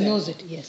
knows it, yes।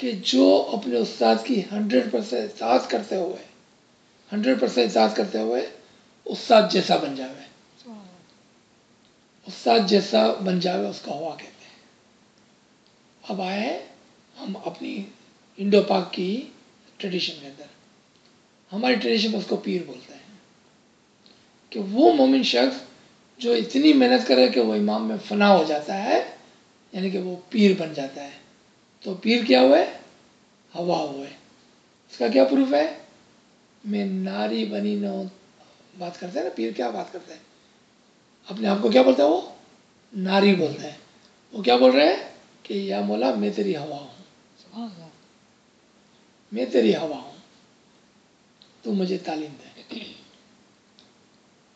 کہ جو اپنے استاد کی 100% اطاعت کرتے ہوئے 100% اطاعت کرتے ہوئے استاد جیسا بن جاوے. استاد جیسا بن جاوے اس کا ہوا کہتے ہیں. اب آئے ہم اپنی انڈو پاک کی ٹریڈیشن کے اندر. ہماری ٹریڈیشن میں اس کو پیر بولتے ہیں کہ وہ مومن شخص جو اتنی محنت کرے کہ وہ امام میں فنا ہو جاتا ہے، یعنی کہ وہ پیر بن جاتا ہے. تو پیر کیا ہوئے؟ ہوا ہوئے. اس کا کیا پروف ہے؟ میں ناری بنی نو بات کرتے ہیں نا. پیر کیا بات کرتے ہیں؟ اپنے آپ کو کیا بولتے ہیں؟ وہ ناری بولتے ہیں. وہ کیا بول رہے ہیں کہ یا مولا میں تیری ہوا ہوں، میں تیری ہوا ہوں، تو مجھے تعلیم دے،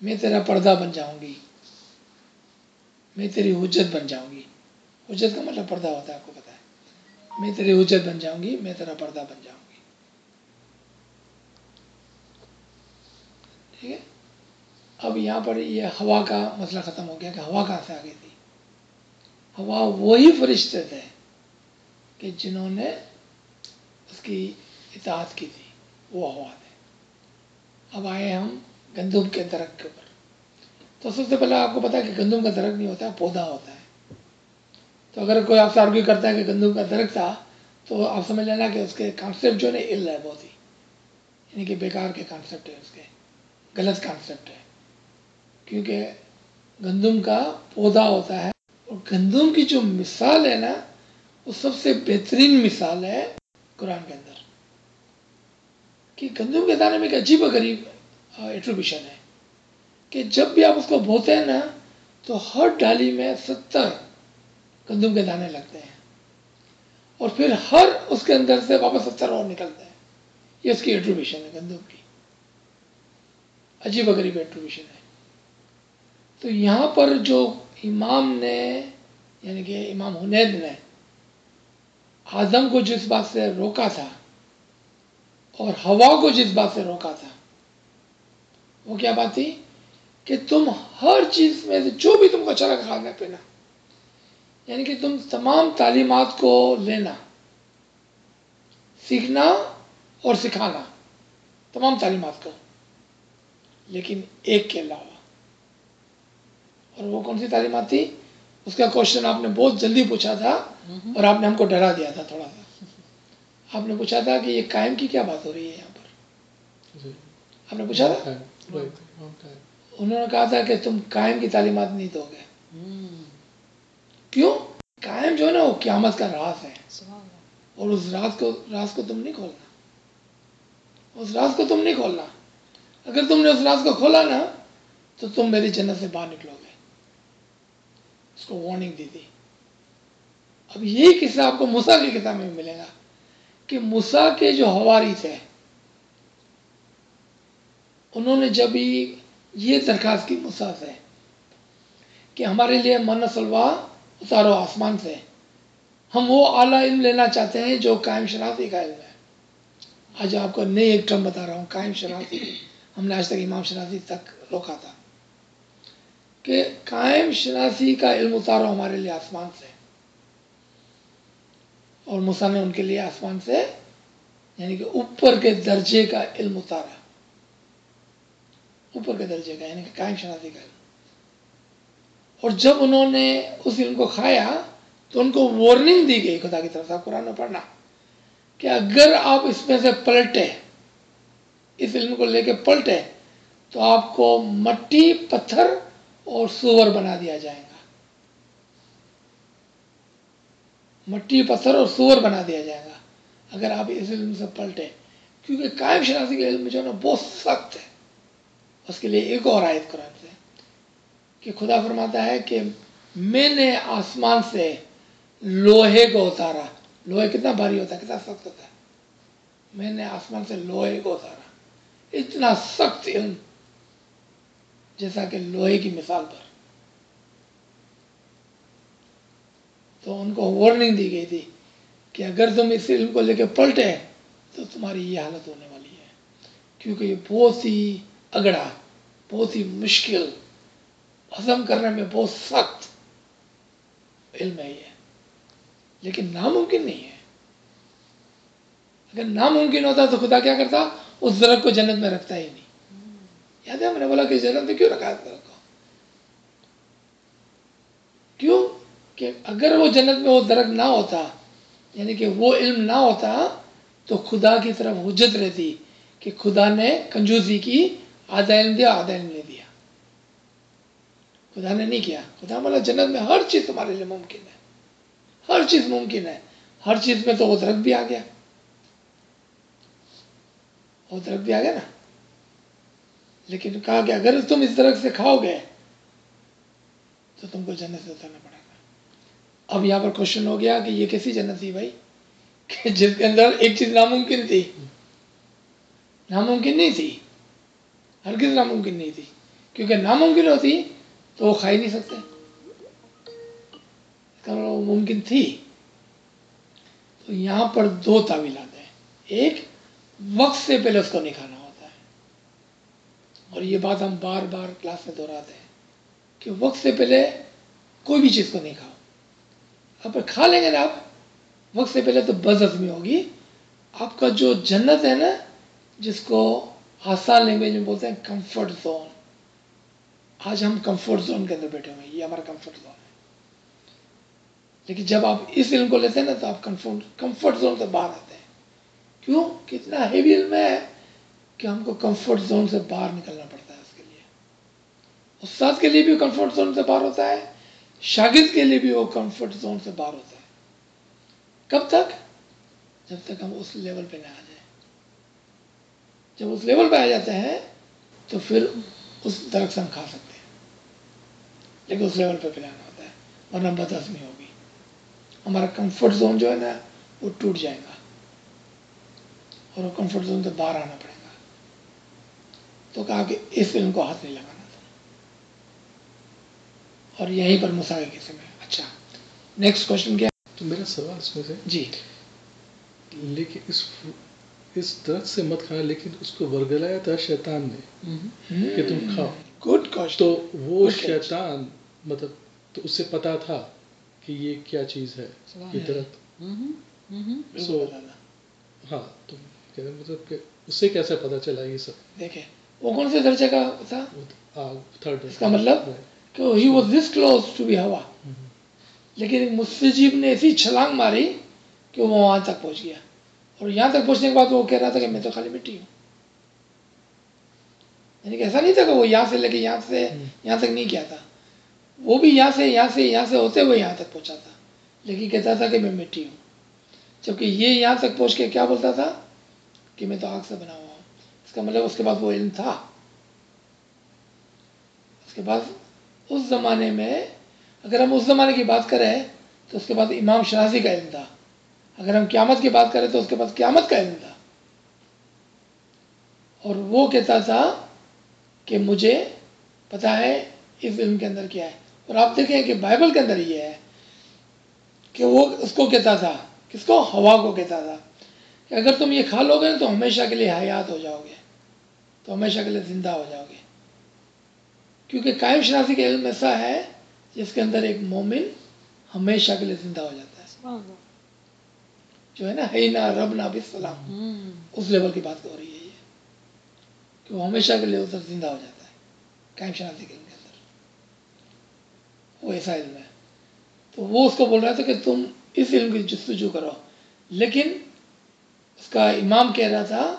میں تیرا پردہ بن جاؤں گی، میں تیری حجت بن جاؤں گی. حجت کا مطلب پردہ ہوتا ہے، آپ کو پتا ہے. میں تیری حجت بن جاؤں گی، میں تیرا پردہ بن جاؤں گی. ٹھیک ہے. اب یہاں پر یہ ہوا کا مسئلہ ختم ہو گیا کہ ہوا کہاں سے آ گئی تھی. ہوا وہی فرشتے تھے کہ جنہوں نے اس کی اطاعت کی تھی، وہ ہوا تھے. اب آئے ہم گندم کے درخت کے اوپر. تو سب سے پہلے آپ کو پتا ہے کہ گندم کا درخت نہیں ہوتا ہے، پودا ہوتا ہے. تو اگر کوئی آپ سے آرگیو کرتا ہے کہ گندم کا درخت تھا، تو آپ سمجھ لینا کہ اس کے کانسیپٹ جو ہے نا علم ہے بہت ہی، یعنی کہ بیکار کے کانسیپٹ ہے، اس کے غلط کانسیپٹ ہے. کیونکہ گندم کا پودا ہوتا ہے، اور گندم کی جو مثال ہے نا وہ سب سے بہترین مثال ہے قرآن کے اندر. کہ گندم کے دانے میں ایک عجیب و غریب ایٹریبیوشن ہے کہ جب بھی آپ اس کو بوتے ہیں نا تو ہر ڈالی میں 70 گندم کے دانے لگتے ہیں، اور پھر ہر اس کے اندر سے واپس 70 اور نکلتے ہیں. یہ اس کی ایٹریبیوشن ہے گندم کی، عجیب و غریب ایٹریبیوشن ہے. تو یہاں پر جو امام نے، یعنی کہ امام حنید نے آدم کو جس بات سے روکا تھا اور ہوا کو جس بات سے روکا تھا، وہ کیا بات تھی کہ تم ہر چیز میں سے جو بھی تم کو اچھا لگا کھانا پینا، یعنی کہ تم تمام تعلیمات کو لینا، سیکھنا اور سکھانا، تمام تعلیمات کو، لیکن ایک کے علاوہ. اور وہ کون سی تعلیمات تھی؟ اس کا کوشچن آپ نے بہت جلدی پوچھا تھا اور آپ نے ہم کو ڈرا دیا تھا تھوڑا سا. آپ نے پوچھا تھا کہ یہ قائم کی کیا بات ہو رہی ہے یہاں پر. آپ نے پوچھا تھا، انہوں نے کہا تھا کہ تم قائم کی تعلیمات نہیں دو گے. کیوں؟ قائم جو ہے نا وہ قیامت کا راز ہے، اور اس راز کو تم نہیں کھولنا. اس راز کو تم نہیں کھولنا. اگر تم نے اس راز کو کھولا نا تو تم میری جنت سے باہر نکلو گے. اس کو وارننگ دی تھی. اب یہی قصہ آپ کو موسیٰ کی کتاب میں ملے گا کہ موسیٰ کے جو حواری تھے، انہوں نے جب یہ درخواست کی موسیٰ سے کہ ہمارے لیے من و سلوا اتارو آسمان سے، ہم وہ اعلیٰ علم لینا چاہتے ہیں جو قائم شناسی کا علم ہے. آج آپ کو نئے ایک ٹرم بتا رہا ہوں، قائم شناسی. ہم نے آج تک امام شناسی تک روکا تھا کہ قائم شناسی کا علم اتارو ہمارے لیے آسمان سے. اور موسیٰ نے ان کے لیے آسمان سے، یعنی کہ اوپر کے درجے کا علم اتارا، اوپر کے درجے کا، یعنی کہ قائم شناسی کا علم. اور جب انہوں نے اس علم کو کھایا تو ان کو وارننگ دی گئی خدا کی طرف سے. قرآن میں پڑھنا کہ اگر آپ اس میں سے پلٹے، اس علم کو لے کے پلٹے، تو آپ کو مٹی، پتھر اور سور بنا دیا جائے گا. مٹی، پتھر اور سور بنا دیا جائے گا اگر آپ اس علم سے پلٹے. کیونکہ قائم شناسی کے علم جو ہے نا بہت سخت ہے. اس کے لیے ایک اور آیت قرآن سے کہ خدا فرماتا ہے کہ میں نے آسمان سے لوہے کو اتارا. لوہے کتنا بھاری ہوتا ہے، کتنا سخت ہوتا ہے. میں نے آسمان سے لوہے کو اتارا. اتنا سخت علم جیسا کہ لوہے کی مثال پر. تو ان کو وارننگ دی گئی تھی کہ اگر تم اس علم کو لے کے پلٹے تو تمہاری یہ حالت ہونے والی ہے. کیونکہ یہ بہت ہی اگڑا، بہت ہی مشکل، ہضم کرنے میں بہت سخت علم ہے یہ، لیکن ناممکن نہیں ہے. اگر ناممکن ہوتا تو خدا کیا کرتا؟ اس درخت کو جنت میں رکھتا ہی نہیں. یاد ہے ہم نے بولا کہ جنت میں کیوں رکھا ہے درخت کو؟ کیوں کہ اگر وہ جنت میں وہ درخت نہ ہوتا، یعنی کہ وہ علم نہ ہوتا، تو خدا کی طرف حجت رہتی کہ خدا نے کنجوسی کی، آدھا علم دیا آدھا علم نہیں دیا. خدا نے نہیں کیا. خدا بولا جنت میں ہر چیز تمہارے لیے ممکن ہے، ہر چیز ممکن ہے. ہر چیز میں تو وہ درخت بھی آ گیا، وہ درخت بھی آ گیا نا. لیکن کہا کہ اگر تم اس درخت سے کھاؤ گے تو تم کو جنت سے اترنا پڑے گا. اب یہاں پر کوشچن ہو گیا کہ یہ کیسی جنت تھی بھائی کہ جس کے اندر ایک چیز ناممکن تھی؟ ناممکن نہیں تھی، ہرگز ناممکن نہیں تھی. کیونکہ ناممکن ہوتی تو وہ کھا ہی نہیں سکتے. وہ ممکن تھی. تو یہاں پر دو تعویلات ہیں. ایک، وقت سے پہلے اس کو نہیں کھانا ہوتا ہے، اور یہ بات ہم بار بار کلاس میں دہراتے ہیں کہ وقت سے پہلے کوئی بھی چیز کو نہیں کھاؤ. اب کھا لیں گے نا آپ وقت سے پہلے تو بد ہضمی ہوگی. آپ کا جو جنت ہے نا، جس کو آسان لینگویج میں بولتے ہیں کمفرٹ زون. آج ہم کمفرٹ زون کے اندر بیٹھے ہوئے ہیں، یہ ہمارا کمفرٹ زون ہے. لیکن جب آپ اس علم کو لیتے ہیں نا تو آپ کمفرٹ زون سے باہر آتے ہیں. کیوں؟ کتنا ہیوی علم ہے کہ ہم کو کمفرٹ زون سے باہر نکلنا پڑتا ہے. اس کے لیے استاد کے لیے بھی کمفرٹ زون سے باہر ہوتا ہے، شاگرد کے لیے بھی وہ کمفرٹ زون سے باہر ہوتا ہے. کب تک؟ جب تک ہم اس لیول پہ نہ آ جائیں. جب اس لیول پہ آ جاتے ہیں تو پھر اس درخت سے ہم کھا سکتے ہیں. لیکن اس لیول پہ پلانا ہوتا ہے، ورنہ بد ہضمی ہوگی. ہمارا کمفرٹ زون جو ہے نا وہ ٹوٹ جائے گا، اور وہ کمفرٹ زون سے باہر آنا پڑے گا. تو کہا کہ اس علم کو ہاتھ نہیں لگانا تھا. اور یہیں پر مسائل کے سمے. اچھا، نیکسٹ کوشچن کیا؟ تو میرا سوال اس میں سے، جی، لیکن اس درخت سے مت کھانا، لیکن اس کو ورگلایا تھا شیطان نے کہ تم کھاؤ. Good question. تو وہ شیطان مطلب تو اس سے پتا تھا کہ یہ کیا چیز ہے یہ درخت. سو ہاں، تو مطلب کہ اس سے کیسے پتا چلا یہ سب؟ دیکھیں وہ کون سے درجے کا تھا؟ تھرڈ. اس کا مطلب کہ he was this close to be ہوا. لیکن مستجیب نے ایسی چھلانگ ماری کہ وہ وہاں تک پہنچ گیا. اور یہاں تک پہنچنے کے بعد وہ کہہ رہا تھا کہ میں تو خالی مٹی ہوں. یعنی کہ ایسا نہیں تھا کہ وہ یہاں سے لے کے یہاں سے یہاں تک نہیں کیا تھا. وہ بھی یہاں سے ہوتے ہوئے یہاں تک پہنچا تھا، لیکن کہتا تھا کہ میں مٹی ہوں. جبکہ یہ یہاں تک پہنچ کے کیا بولتا تھا کہ میں تو آگ سے بنا ہوا ہوں. اس کا مطلب اس کے بعد وہ علم تھا. اس کے بعد اس زمانے میں، اگر ہم اس زمانے کی بات کریں تو اس کے بعد امام شرازی کا علم تھا. اگر ہم قیامت کی بات کریں تو اس کے بعد قیامت کا علم تھا. اور وہ کہتا تھا کہ مجھے پتا ہے اس علم کے اندر کیا ہے. اور آپ دیکھیں کہ بائبل کے اندر یہ ہے کہ وہ اس کو کہتا تھا، کس کو؟ ہوا کو کہتا تھا کہ اگر تم یہ کھا لو گے تو ہمیشہ کے لیے حیات ہو جاؤ گے، تو ہمیشہ کے لیے زندہ ہو جاؤ گے. کیونکہ قائم شناسی کا علم ایسا ہے جس کے اندر ایک مومن ہمیشہ کے لیے زندہ ہو جاتا ہے. جو ہے نا ہینا رب نا بسلام، اس لیول کی بات ہو رہی ہے یہ کہ وہ ہمیشہ کے لیے ادھر زندہ ہو جاتا ہے. قائم شناسی کے علم کے اندر وہ ایسا علم ہے. تو وہ اس کو بول رہا تھا کہ تم اس علم کی جستجو کرو. لیکن اس کا امام کہہ رہا تھا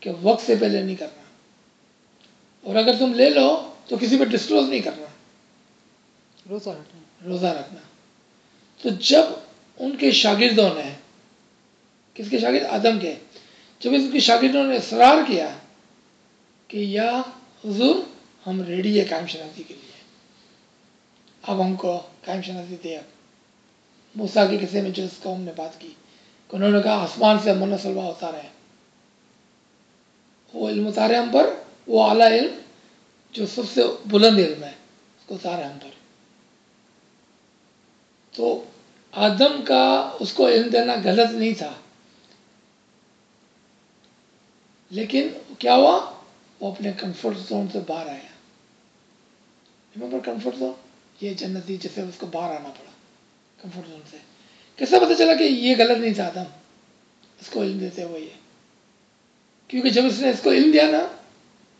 کہ وقت سے پہلے نہیں کرنا، اور اگر تم لے لو تو کسی پہ ڈسکلوز نہیں کرنا، روزہ رکھنا. تو جب ان کے شاگردوں نے، کس کے شاگرد؟ آدم کے، جب ان کے شاگردوں نے اصرار کیا کہ یا حضور ہم ریڈی ہے قائم شناسی کے لیے، اب ہم کو قائم شناسی دے. اب موسیٰ کے قصے میں جو اس قوم نے بات کی کہ انہوں نے کہا آسمان سے من و سلوہ اتارا ہے، وہ علم اتارے ہم پر، وہ اعلیٰ علم جو سب سے بلند علم ہے اس کو اتارے ہم پر. تو آدم کا اس کو علم دینا غلط نہیں تھا، لیکن کیا ہوا؟ وہ اپنے کمفرٹ زون سے باہر آیا. ریمبر کمفرٹ زون، یہ جنتی جسے اس کو باہر آنا پڑا کمفرٹ زون سے. کیسے پتہ چلا کہ یہ غلط نہیں تھا آدم؟ اس کو علم دیتے ہوئے. کیونکہ جب اس نے اس کو علم دیا نا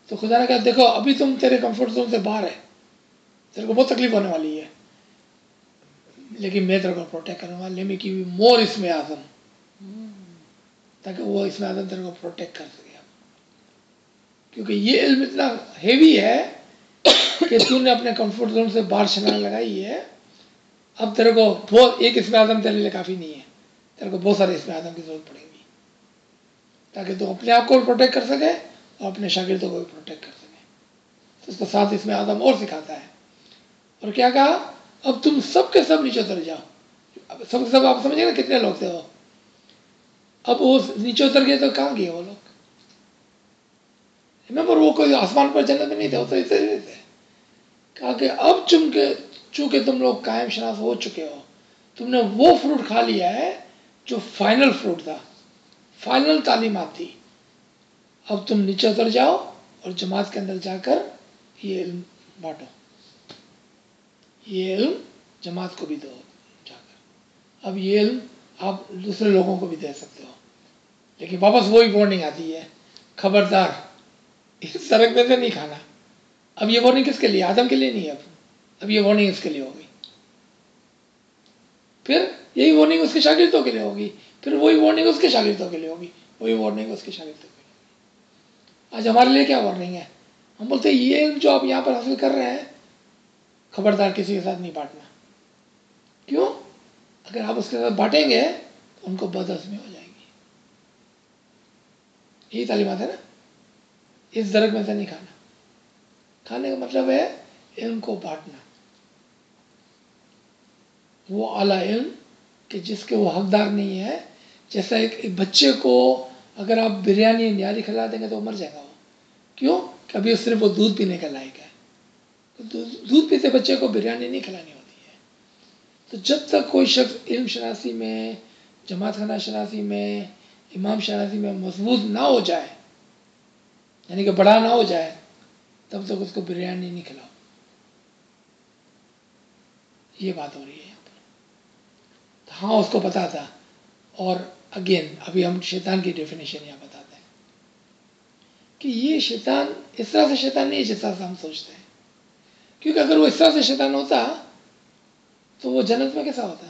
تو خدا نے کہا دیکھو ابھی تم تیرے کمفرٹ زون سے باہر ہے, تیرے کو بہت تکلیف ہونے والی ہے, لیکن میں تیرے کو پروٹیکٹ کروں گا. Let me give you more اسم اعظم, تاکہ وہ اسم اعظم تیرے کو پروٹیکٹ کر سکے. کیونکہ یہ علم اتنا ہیوی ہے کہ تو نے اپنے کمفرٹ زون سے باہر چھلانگ لگائی ہے. اب تیرے کو بہت ایک اسم اعظم تیرے لیے کافی نہیں ہے, تیرے کو بہت سارے اسم اعظم کی ضرورت پڑے گی, تاکہ تو اپنے آپ کو پروٹیکٹ کر سکے اور اپنے شاگردوں کو بھی پروٹیکٹ کر سکے. تو اس کو ساتھ اسم اعظم اور سکھاتا ہے. اور کیا کہا, اب تم سب کے سب نیچے اتر جاؤ. اب سب کے سب آپ سمجھیں نا کتنے لوگ تھے وہ. اب وہ نیچے اتر گئے تو کہاں گئے وہ لوگ؟ ریمبر وہ کوئی آسمان پر جنت میں نہیں تھے, وہ تو اتنے ہی تھے. کہا کہ اب چونکہ تم لوگ قائم شناس ہو چکے ہو, تم نے وہ فروٹ کھا لیا ہے جو فائنل فروٹ تھا, فائنل تعلیمات تھی. اب تم نیچے اتر جاؤ اور جماعت کے اندر جا کر یہ علم بانٹو, یہ علم جماعت کو بھی دو جا کر. اب یہ علم آپ دوسرے لوگوں کو بھی دے سکتے ہو. لیکن واپس وہی وارننگ آتی ہے, خبردار اس سڑک میں سے نہیں کھانا. اب یہ وارننگ کس کے لیے؟ آدم کے لیے نہیں ہے. اب یہ وارننگ اس کے لیے ہوگی, پھر یہی وارننگ اس کے شاگردوں کے لیے ہوگی, پھر وہی وارننگ اس کے شاگردوں کے لیے ہوگی, وہی وارننگ اس کے شاگردوں کے لیے ہوگی. آج ہمارے لیے کیا وارننگ ہے؟ ہم بولتے ہیں یہ علم جو آپ یہاں پر حاصل کر رہے ہیں خبردار کسی کے ساتھ نہیں بانٹنا. کیوں؟ اگر آپ اس کے ساتھ بانٹیں گے تو ان کو بدہضمی ہو جائے گی. یہی تعلیمات ہے نا, اس درخت میں سے نہیں کھانا. کھانے کا مطلب ہے علم کو بانٹنا. وہ اعلیٰ علم کہ جس کے وہ حقدار نہیں ہے. جیسا ایک بچے کو اگر آپ بریانی نیاری کھلا دیں گے تو وہ مر جائے گا. وہ کیوں؟ کہ ابھی صرف وہ دودھ پینے کا لائق ہے. دودھ پیتے بچے کو بریانی نہیں کھلانی ہوتی ہے. تو جب تک کوئی شخص علم شناسی میں, جماعت خانہ شناسی میں, امام شناسی میں مضبوط نہ ہو جائے, یعنی کہ بڑا نہ ہو جائے, تب تک اس کو بریانی نہیں کھلاؤ. یہ بات ہو رہی ہے یہاں پر. ہاں اس کو پتا تھا. اور اگین ابھی ہم شیطان کی ڈیفینیشن یہاں بتاتے ہیں کہ یہ شیطان اس طرح سے شیطان نہیں ہے جس طرح سے ہم سوچتے ہیں. کیونکہ اگر وہ اس طرح سے شیطان ہوتا تو وہ جنت میں کیسا ہوتا؟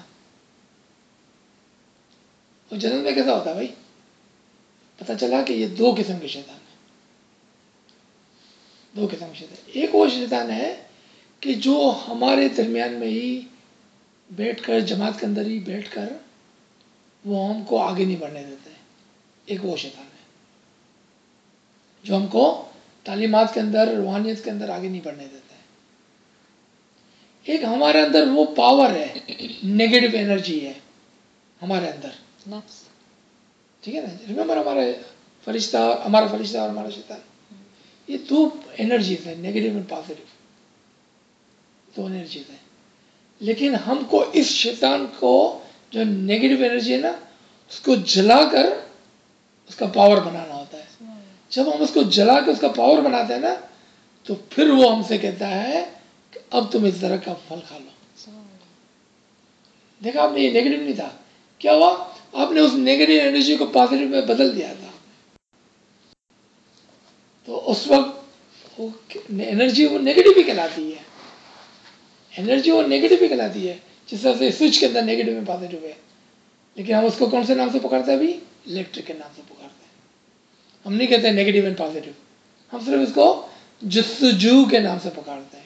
وہ جنت میں کیسا ہوتا بھائی؟ پتہ چلا کہ یہ دو قسم کے شیطان ہیں. دو قسم کے شیطان. ایک وہ شیطان ہے کہ جو ہمارے درمیان میں ہی بیٹھ کر, جماعت کے اندر ہی بیٹھ کر وہ ہم کو آگے نہیں بڑھنے دیتے. ایک وہ شیطان ہے جو ہم کو تعلیمات کے اندر, روحانیت کے اندر آگے نہیں بڑھنے دیتے. ایک ہمارے اندر وہ پاور ہے, نیگیٹو انرجی ہے ہمارے اندر. نفس. ٹھیک ہے نا. ریمبر ہمارا فرشتہ اور ہمارا شیطان, یہ دو انرجیز ہیں, نیگیٹو اور پازیٹیو, دو انرجیز ہیں. لیکن ہم کو اس شیطان کو جو نیگیٹو انرجی ہے نا اس کو جلا کر اس کا پاور بنانا ہوتا ہے. جب ہم اس کو جلا کے اس کا پاور بناتے ہیں نا تو پھر وہ ہم سے کہتا ہے کہ اب تم اس درخت کا پھل کھا لو. دیکھا آپ نے, یہ نیگیٹو نہیں تھا. کیا ہوا؟ آپ نے اس نیگیٹو انرجی کو پازیٹیو میں بدل دیا تھا. تو اس وقت انرجی وہ نیگیٹو بھی کہلاتی ہے. انرجی وہ نیگیٹو بھی کہلاتی ہے, جس طرح سے سوئچ کے اندر نیگیٹو میں پازیٹیو ہے. لیکن ہم اس کو کون سے نام سے پکارتے ہیں ابھی؟ الیکٹرک کے نام سے پکارتے ہیں. ہم نہیں کہتے ہیں نیگیٹو اینڈ پازیٹیو, ہم صرف اس کو جستجو کے نام سے پکارتے ہیں.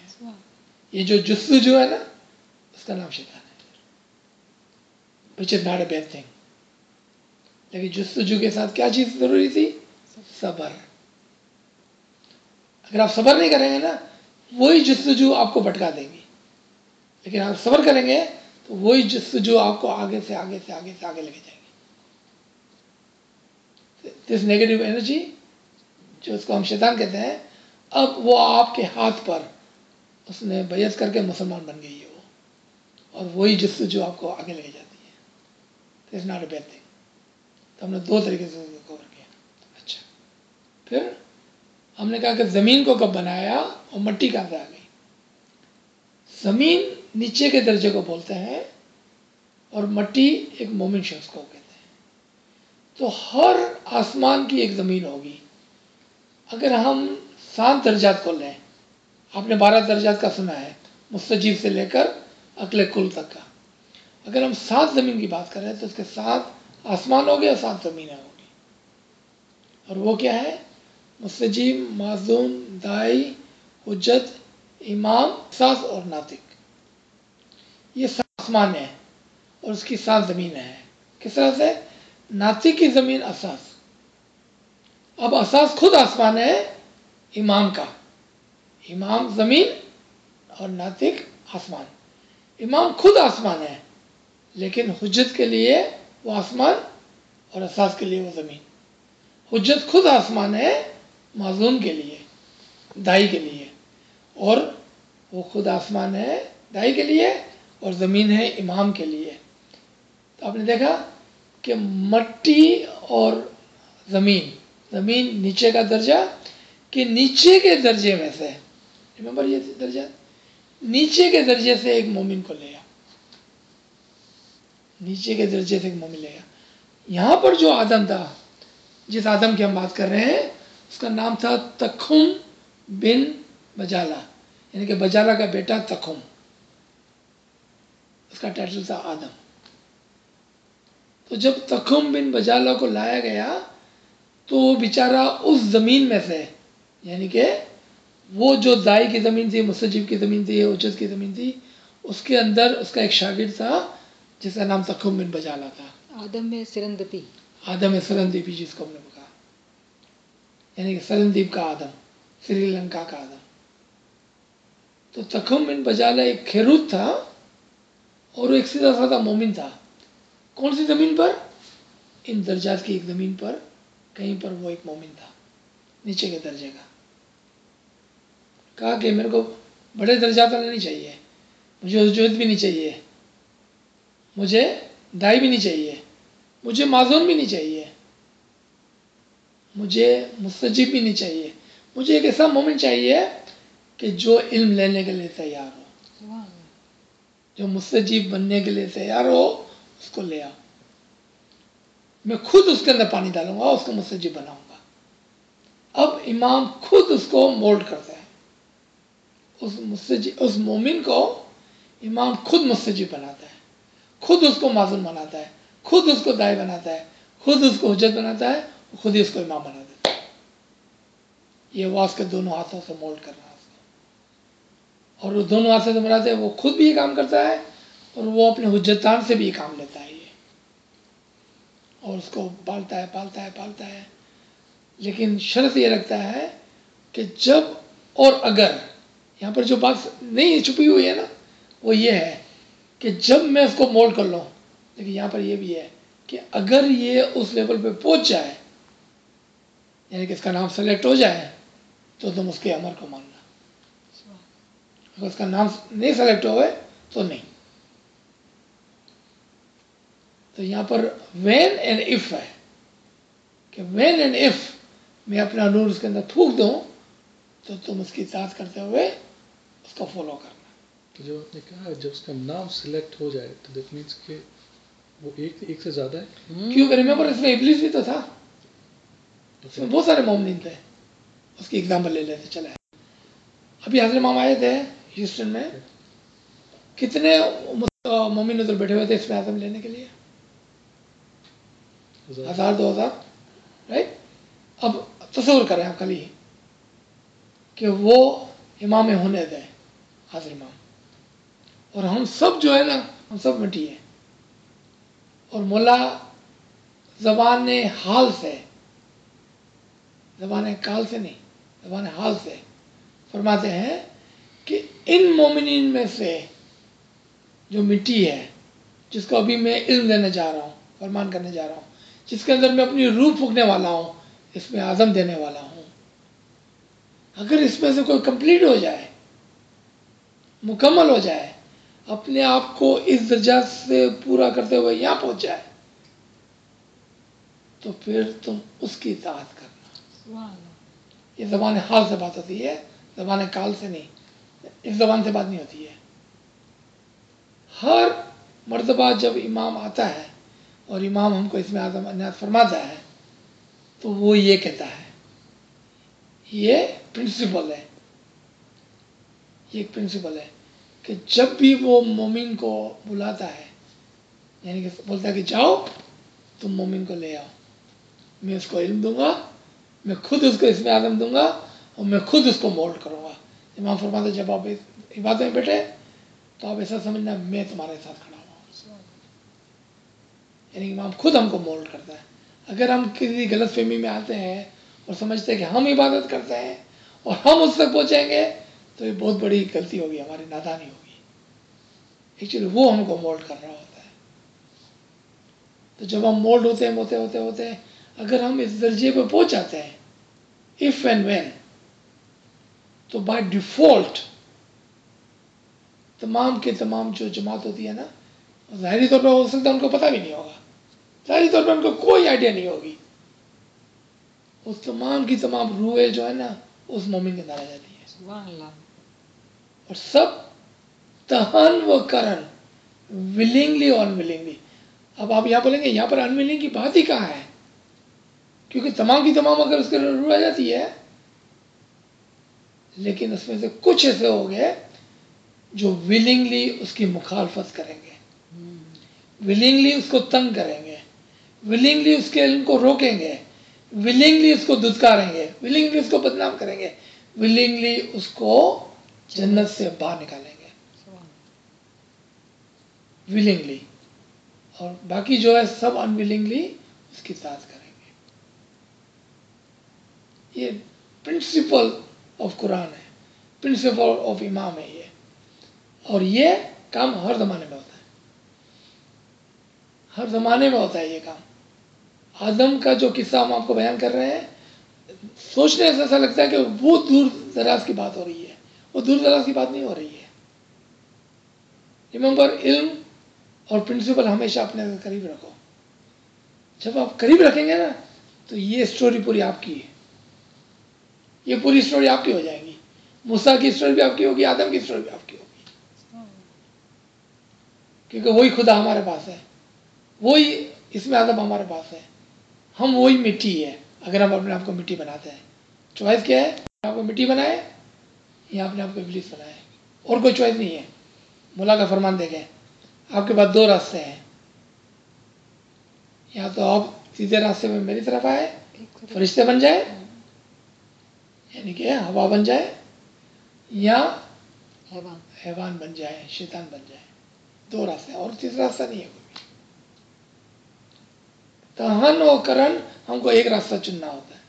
یہ جو جستجو ہے نا اس کا نام شیطان ہے, which is not a bad thing. لیکن جستجو کے ساتھ کیا چیز ضروری تھی؟ صبر. اگر آپ صبر نہیں کریں گے نا وہی جستجو آپ کو بھٹکا دیں گی. لیکن آپ صبر کریں گے تو وہی جستجو آپ کو آگے سے آگے سے آگے سے آگے لے کے جائے گی. دس نیگیٹو انرجی جو اس کو ہم شیطان کہتے ہیں, اب وہ آپ کے ہاتھ پر اس نے بیعت کر کے مسلمان بن گئی ہے وہ, اور وہی جستجو آپ کو آگے لے کے جاتی ہے. This not a bad thing. تو ہم نے دو طریقے سے اس کو کور کیا. اچھا, پھر ہم نے کہا کہ زمین کو کب بنایا اور مٹی کہاں سے آ گئی. زمین نیچے کے درجے کو بولتے ہیں اور مٹی ایک مومن شخص کو کہتے ہیں. تو ہر آسمان کی ایک زمین ہوگی. اگر ہم 7 درجات کو لیں، آپ نے 12 درجات کا سنا ہے، مستجیب سے لے کر عقل کل تک کا. اگر ہم 7 زمین کی بات کریں تو اس کے 7 آسمان ہو گئے اور 7 زمینیں ہوں گی. اور وہ کیا ہے؟ مستجیب، معزون، دائی، حجت، امام، اساس اور ناطق. یہ 7 آسمان ہیں اور اس کی 7 زمینیں ہیں. کس طرح سے؟ ناطق کی زمین اساس. اب اساس خود آسمان ہے امام کا. امام زمین اور ناطق آسمان. امام خود آسمان ہے لیکن حجت کے لیے وہ آسمان اور اساس کے لیے وہ زمین. حجت خود آسمان ہے معزون کے لیے، دائی کے لیے، اور وہ خود آسمان ہے دائی کے لیے اور زمین ہے امام کے لیے. تو آپ نے دیکھا کہ مٹی اور زمین نیچے کا درجہ، کہ نیچے کے درجے میں سے، ریمبر یہ درجہ، نیچے کے درجے سے ایک مومن کو لیا. نیچے کے درجے سے ایک مومن لے گا. یہاں پر جو آدم تھا، جس آدم کی ہم بات کر رہے ہیں، اس کا نام تھا تخم بن بجالہ، یعنی کہ بجالہ کا بیٹا تخم. اس کا ٹائٹل تھا آدم. تو جب تخم بن بجالہ کو لایا گیا تو وہ بیچارہ اس زمین میں سے، یعنی کہ وہ جو دائی کی زمین تھی، مستجیب کی زمین تھی، حجت کی زمین تھی، اس کے اندر اس کا ایک شاگرد تھا جس کا نام تخم بن بجالہ تھا. آدم میں سرندپی. آدم سرندیپی جس کو ہم نے کہا، یعنی کہ سرندیپ کا آدم، سری لنکا کا آدم. تو تخم بن بجالہ ایک کھیروت تھا اور وہ ایک سیدھا سادہ مومن تھا. کون سی زمین پر؟ ان درجات کی ایک زمین پر کہیں پر وہ ایک مومن تھا نیچے کے درجے کا. کہا کہ میرے کو بڑے درجات والا نہیں چاہیے، مجھے حجت بھی نہیں چاہیے، مجھے دائی بھی نہیں چاہیے، مجھے معزون بھی نہیں چاہیے، مجھے مستجیب بھی نہیں چاہیے. مجھے ایک ایسا مومن چاہیے کہ جو علم لینے کے لیے تیار ہو، جو مستجیب بننے کے لیے تیار ہو، اس کو لے آؤ. میں خود اس کے اندر پانی ڈالوں گا، اس کو مستجیب بناؤں گا. اب امام خود اس کو مولڈ کرتا ہے. اس مومن کو امام خود مستجیب بناتا ہے، خود اس کو معزون بناتا ہے، خود اس کو دائی بناتا ہے، خود اس کو حجت بناتا ہے، خود ہی اس کو امام بنا دیتا ہے. یہ وہ اس کے دونوں ہاتھوں سے مولڈ کر رہا ہے اس کو. اور وہ دونوں ہاتھوں سے بناتے ہیں، وہ خود بھی یہ کام کرتا ہے اور وہ اپنے حجتان سے بھی یہ کام لیتا ہے یہ، اور اس کو پالتا ہے. لیکن شرط یہ رکھتا ہے کہ جب اور اگر، یہاں پر جو بات نہیں چھپی ہوئی ہے نا، وہ یہ ہے کہ جب میں اس کو مولڈ کر لوں، لیکن یہاں پر یہ بھی ہے کہ اگر یہ اس لیول پہ پہنچ جائے، یعنی کہ اس کا نام سلیکٹ ہو جائے، تو تم اس کے امر کو ماننا. اگر اس کا نام نہیں سلیکٹ ہوئے تو نہیں. تو یہاں پر وین اینڈ ایف ہے کہ وین اینڈ ایف میں اپنا نور اس کے اندر تھوک دوں تو تم اس کی اطاعت کرتے ہوئے اس کو فالو کرنا. تو جو آپ نے کہا جب اس کا نام سلیکٹ ہو جائے تو دیٹ مینس کہ وہ ایک سے زیادہ ہے. کیوں کہ ریمبر اس میں ابلیس بھی تو تھا، اس میں بہت سارے مومنین تھے. اس کی ایگزامپل لے لیتے چلے. ابھی حضرت امام آئے تھے ہیوسٹن میں، کتنے مومن ادھر بیٹھے ہوئے تھے اس میں اعظم لینے کے لیے؟ 1000 2000 رائٹ. اب تصور کریں آپ کلی کہ وہ امام ہونے دیں، حاضر امام، اور ہم سب جو ہے نا، ہم سب مٹی ہیں، اور مولا زبان حال سے، زبان کال سے نہیں، زبان حال سے فرماتے ہیں کہ ان مومنین میں سے جو مٹی ہے، جس کو ابھی میں علم دینے جا رہا ہوں، فرمان کرنے جا رہا ہوں، جس کے اندر میں اپنی روح پھونکنے والا ہوں، اس میں اعظم دینے والا ہوں، اگر اس میں سے کوئی کمپلیٹ ہو جائے، مکمل ہو جائے، اپنے آپ کو اس درجات سے پورا کرتے ہوئے یہاں پہنچ جائے، تو پھر تم اس کی اطاعت کرنا. یہ زبان حال سے بات ہوتی ہے، زبان کال سے نہیں. اس زبان سے بات نہیں ہوتی ہے. ہر مرتبہ جب امام آتا ہے اور امام ہم کو اس میں اعظم عنایت فرماتا ہے تو وہ یہ کہتا ہے، یہ پرنسپل ہے، یہ ایک پرنسپل ہے کہ جب بھی وہ مومن کو بلاتا ہے، یعنی کہ بولتا ہے کہ جاؤ تم مومن کو لے آؤ، میں اس کو علم دوں گا، میں خود اس کو اسم اعظم دوں گا اور میں خود اس کو مولڈ کروں گا. امام فرماتا ہے جب آپ عبادت میں بیٹھے تو آپ ایسا سمجھنا میں تمہارے ساتھ کھڑا ہوں. یعنی امام خود ہم کو مولڈ کرتا ہے. اگر ہم کسی غلط فہمی میں آتے ہیں اور سمجھتے ہیں کہ ہم عبادت کرتے ہیں اور ہم اس تک پہنچیں گے تو یہ بہت بڑی غلطی ہوگی، ہماری نادانی ہوگی. ایکچولی وہ ہم کو مولڈ کر رہا ہوتا ہے. تو جب ہم مولڈ ہوتے ہیں ہوتے ہوتے ہوتے اگر ہم اس درجے پہ پہنچ جاتے ہیں اف اینڈ وین، تو بائی ڈیفالٹ تمام کے تمام جو جماعت ہوتی ہے نا، ظاہری طور پہ ہو سکتا ہے ان کو پتہ بھی نہیں ہوگا، ظاہری طور پہ ان کو کوئی آئیڈیا نہیں ہوگی، اس تمام کی تمام روحیں جو ہے نا اس مومن کے اندر آ جاتی ہے. سبحان اللہ. اور سب تہن و کرن، ولنگلی اور انولنگلی. اب آپ یہاں بولیں گے یہاں پر انولنگ کی بات ہی کہاں ہے، کیونکہ تمام کی تمام اگر اس کے روح آ جاتی ہے، لیکن اس میں سے کچھ ایسے ہو گئے جو ولنگلی اس کی مخالفت کریں گے، ولنگلی اس کو تنگ کریں گے، ولنگلی اس کے علم کو روکیں گے، ولنگلی اس کو دھتکاریں گے، ولنگلی اس کو بدنام کریں گے، ولنگلی اس کو جنت سے باہر نکالیں گے، ولنگلی. اور باقی جو ہے سب انولنگلی اس کی اطاعت کریں گے. یہ پرنسپل آف قرآن ہے، پرنسپل آف امام ہے یہ. اور یہ کام ہر زمانے میں ہوتا ہے، ہر زمانے میں ہوتا ہے یہ کام. آدم کا جو قصہ ہم آپ کو بیان کر رہے ہیں، سوچنے سے ایسا لگتا ہے کہ وہ دور دراز کی بات ہو رہی ہے، وہ دور دراز کی بات نہیں ہو رہی ہے. ریممبر، علم اور پرنسپل ہمیشہ اپنے قریب رکھو. جب آپ قریب رکھیں گے نا تو یہ اسٹوری پوری آپ کی ہے، یہ پوری اسٹوری آپ کی ہو جائے گی. موسیٰ کی اسٹوری بھی آپ کی ہوگی، آدم کی اسٹوری بھی آپ کی ہوگی، کیونکہ وہی خدا ہمارے پاس ہے، وہی اسم اعظم ہمارے پاس ہے. ہم وہی مٹی ہے. اگر ہم اپنے آپ کو مٹی بناتے ہیں، چوائس کیا ہے؟ اپنے آپ کو مٹی بنائے یا اپنے آپ کو ابلیس بنائے، اور کوئی چوائس نہیں ہے. مولا کا فرمان دیکھیں، آپ کے پاس دو راستے ہیں، یا تو آپ سیدھے راستے میں میری طرف آئے، فرشتے بن جائے، یعنی کہ ہوا بن جائے، یا حیوان بن جائے، شیطان بن جائے. دو راستے، اور تیسرا راستہ نہیں ہے کوئی. تہن و کرن ہم کو ایک راستہ چننا ہوتا ہے.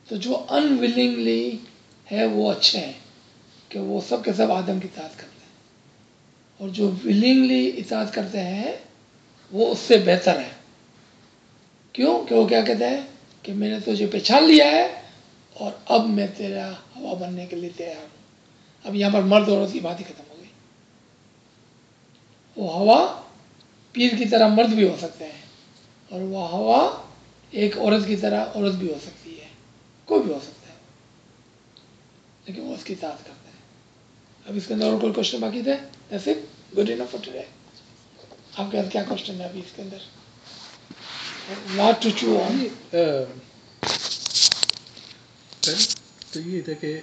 تو جو انولنگلی ہے وہ اچھے ہیں کہ وہ سب کے سب آدم کی اطاعت کرتے ہیں، اور جو ولنگلی اطاعت کرتے ہیں وہ اس سے بہتر ہے. کیوں کہ وہ کیا کہتے ہیں کہ میں نے تجھے پہچان لیا ہے اور اب میں تیرا ہوا بننے کے لیے تیار ہوں. اب یہاں پر مرد عورت کی بات ہی ختم ہو گئی. وہ ہوا پیر کی طرح مرد بھی ہو سکتے ہیں، اور وہ ہوا ایک عورت کی طرح عورت بھی ہو سکتی ہے، کوئی بھی ہو سکتا ہے، لیکن وہ اس کی اطاعت کرتے ہیں. اب اس کے اندر اور کوئی کوشچن باقی تھے؟ That's it? Good enough for today. آپ کے کیا کوشچن ہے ابھی اس کے اندر؟ Lot to chew on. تو یہ تھا کہ